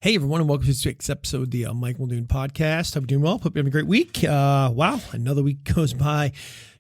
Hey everyone, and welcome to this week's episode of the Mike Muldoon podcast. Hope you're doing well. Hope you're having a great week. Wow, another week goes by.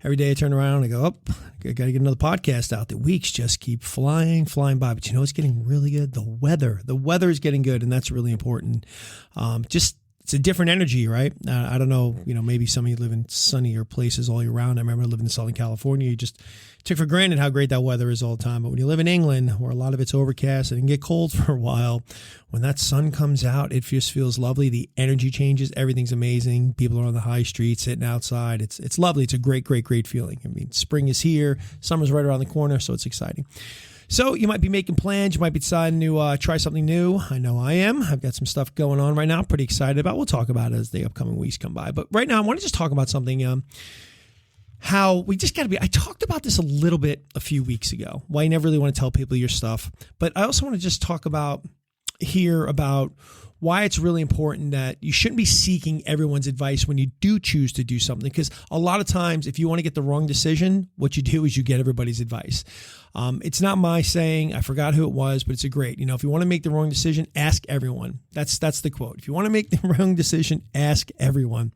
Every day I turn around and I go, I got to get another podcast out. The weeks just keep flying by. But you know, it's getting really good. The weather is getting good, and that's really important. It's a different energy, right? I don't know, maybe some of you live in sunnier places all year round. I remember living in Southern California. You just took for granted how great that weather is all the time. But when you live in England, where a lot of it's overcast and it can get cold for a while, when that sun comes out, it just feels lovely. The energy changes. Everything's amazing. People are on the high street, sitting outside. It's lovely. It's a great feeling. I mean, spring is here. Summer's right around the corner, so it's exciting. So you might be making plans. You might be deciding to try something new. I know I am. I've got some stuff going on right now. I'm pretty excited about. We'll talk about it as the upcoming weeks come by. But right now, I want to just talk about something. How we just got to be. I talked about this a little bit a few weeks ago. Why you never really want to tell people your stuff. But I also want to just talk about why it's really important that you shouldn't be seeking everyone's advice when you do choose to do something. Because a lot of times, if you want to get the wrong decision, what you do is you get everybody's advice. It's not my saying. I forgot who it was, but it's a great. If you want to make the wrong decision, ask everyone. That's the quote. If you want to make the wrong decision, ask everyone.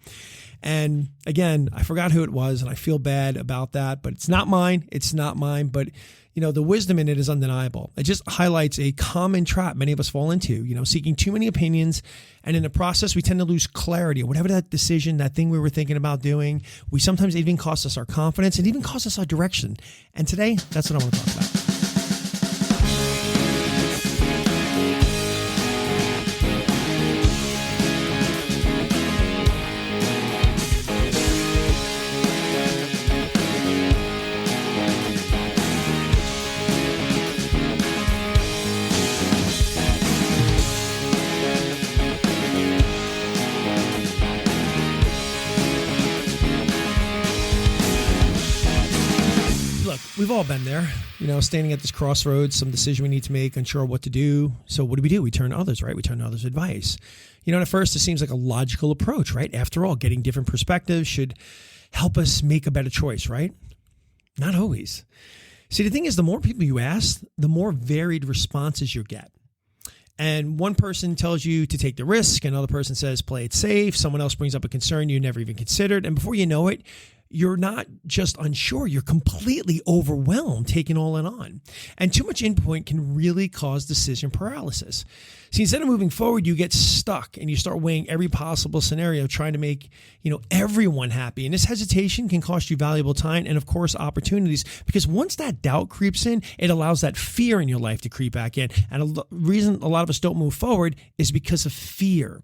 And again, I forgot who it was, and I feel bad about that. But it's not mine. But the wisdom in it is undeniable. It just highlights a common trap many of us fall into, seeking too many opinions. And in the process, we tend to lose clarity. Whatever that decision, that thing we were thinking about doing, we sometimes even cost us our confidence and even cost us our direction. And today, that's what I want to talk about. We've all been there, standing at this crossroads, some decision we need to make, unsure what to do. So what do? We turn to others, right? We turn to others' advice. At first it seems like a logical approach, right? After all, getting different perspectives should help us make a better choice, right? Not always. See, the thing is, the more people you ask, the more varied responses you get. And one person tells you to take the risk, another person says play it safe, someone else brings up a concern you never even considered, and before you know it, you're not just unsure, you're completely overwhelmed, taking all it on. And too much input can really cause decision paralysis. See, instead of moving forward, you get stuck and you start weighing every possible scenario, trying to make, everyone happy. And this hesitation can cost you valuable time and, of course, opportunities, because once that doubt creeps in, it allows that fear in your life to creep back in. And the reason a lot of us don't move forward is because of fear.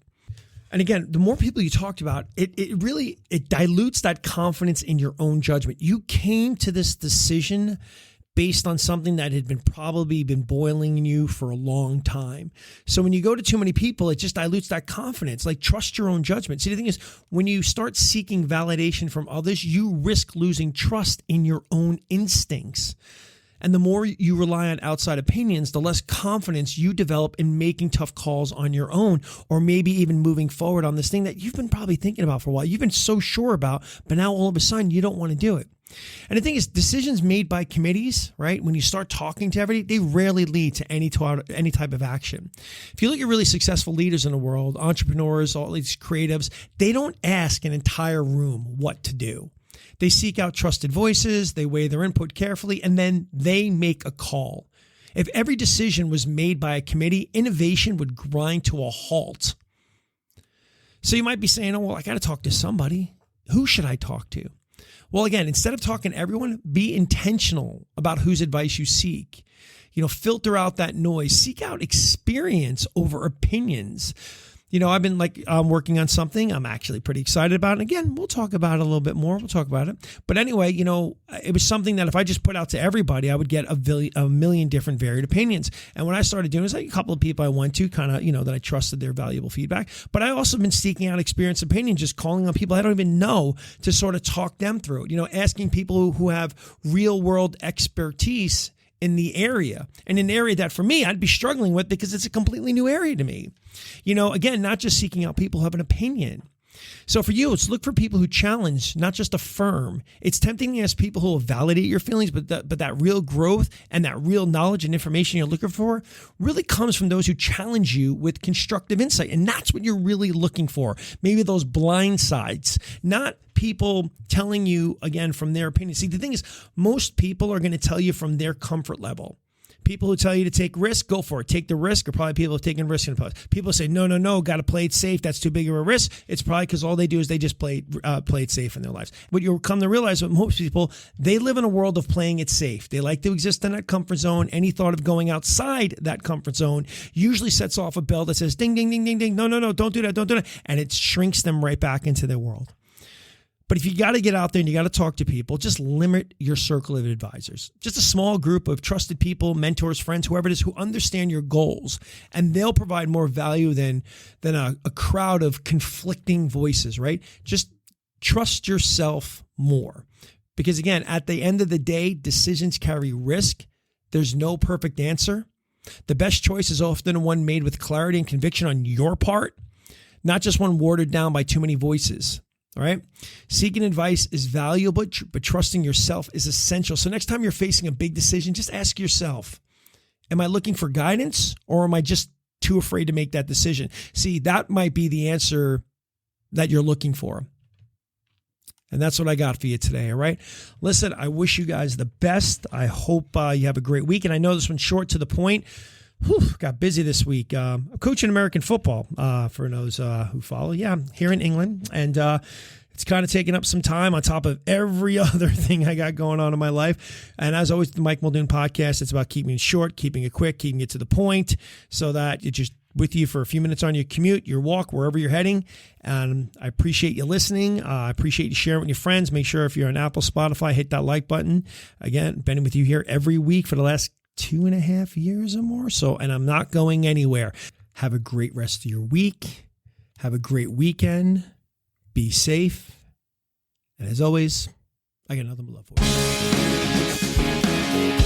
And again, the more people you talked about, it really dilutes that confidence in your own judgment. You came to this decision based on something that had probably been boiling in you for a long time. So when you go to too many people, it just dilutes that confidence. Like, trust your own judgment. See, the thing is, when you start seeking validation from others, you risk losing trust in your own instincts. And the more you rely on outside opinions, the less confidence you develop in making tough calls on your own, or maybe even moving forward on this thing that you've been probably thinking about for a while. You've been so sure about, but now all of a sudden you don't want to do it. And the thing is, decisions made by committees, right, when you start talking to everybody, they rarely lead to any type of action. If you look at really successful leaders in the world, entrepreneurs, all these creatives, they don't ask an entire room what to do. They seek out trusted voices, they weigh their input carefully, and then they make a call. If every decision was made by a committee, innovation would grind to a halt. So you might be saying, I got to talk to somebody. Who should I talk to? Well, again, instead of talking to everyone, be intentional about whose advice you seek. Filter out that noise. Seek out experience over opinions. I've been working on something I'm actually pretty excited about. And again, we'll talk about it a little bit more. We'll talk about it. But anyway, it was something that if I just put out to everybody, I would get a million different varied opinions. And what I started doing is a couple of people I went to kind of, that I trusted their valuable feedback. But I also been seeking out experienced opinions, just calling on people I don't even know to sort of talk them through it. Asking people who have real world expertise in the area, and an area that for me, I'd be struggling with because it's a completely new area to me. Again, not just seeking out people who have an opinion. So for you, it's look for people who challenge, not just affirm. It's tempting to ask people who will validate your feelings, but that real growth and that real knowledge and information you're looking for really comes from those who challenge you with constructive insight. And that's what you're really looking for. Maybe those blind sides, not people telling you, again, from their opinion. See, the thing is, most people are going to tell you from their comfort level. People who tell you to take risk, go for it. Take the risk, or probably people who have taken risk in the past. People say, no, got to play it safe. That's too big of a risk. It's probably because all they do is they just play it safe in their lives. But you'll come to realize with most people, they live in a world of playing it safe. They like to exist in that comfort zone. Any thought of going outside that comfort zone usually sets off a bell that says, ding, ding, ding, ding, ding. No, don't do that. And it shrinks them right back into their world. But if you got to get out there and you got to talk to people, just limit your circle of advisors. Just a small group of trusted people, mentors, friends, whoever it is, who understand your goals. And they'll provide more value than a crowd of conflicting voices, right? Just trust yourself more. Because again, at the end of the day, decisions carry risk. There's no perfect answer. The best choice is often one made with clarity and conviction on your part, not just one watered down by too many voices. All right. Seeking advice is valuable, but trusting yourself is essential. So next time you're facing a big decision, just ask yourself, am I looking for guidance, or am I just too afraid to make that decision? See, that might be the answer that you're looking for. And that's what I got for you today. All right. Listen, I wish you guys the best. I hope you have a great week. And I know this one's short to the point. Got busy this week. I'm coaching American football for those who follow. Yeah, here in England. And it's kind of taking up some time on top of every other thing I got going on in my life. And as always, the Mike Muldoon podcast, it's about keeping it short, keeping it quick, keeping it to the point so that it's just with you for a few minutes on your commute, your walk, wherever you're heading. And I appreciate you listening. I appreciate you sharing with your friends. Make sure if you're on Apple, Spotify, hit that like button. Again, been with you here every week for the last 2.5 years or more. So, and I'm not going anywhere. Have a great rest of your week. Have a great weekend. Be safe. And as always, I got nothing but love for you.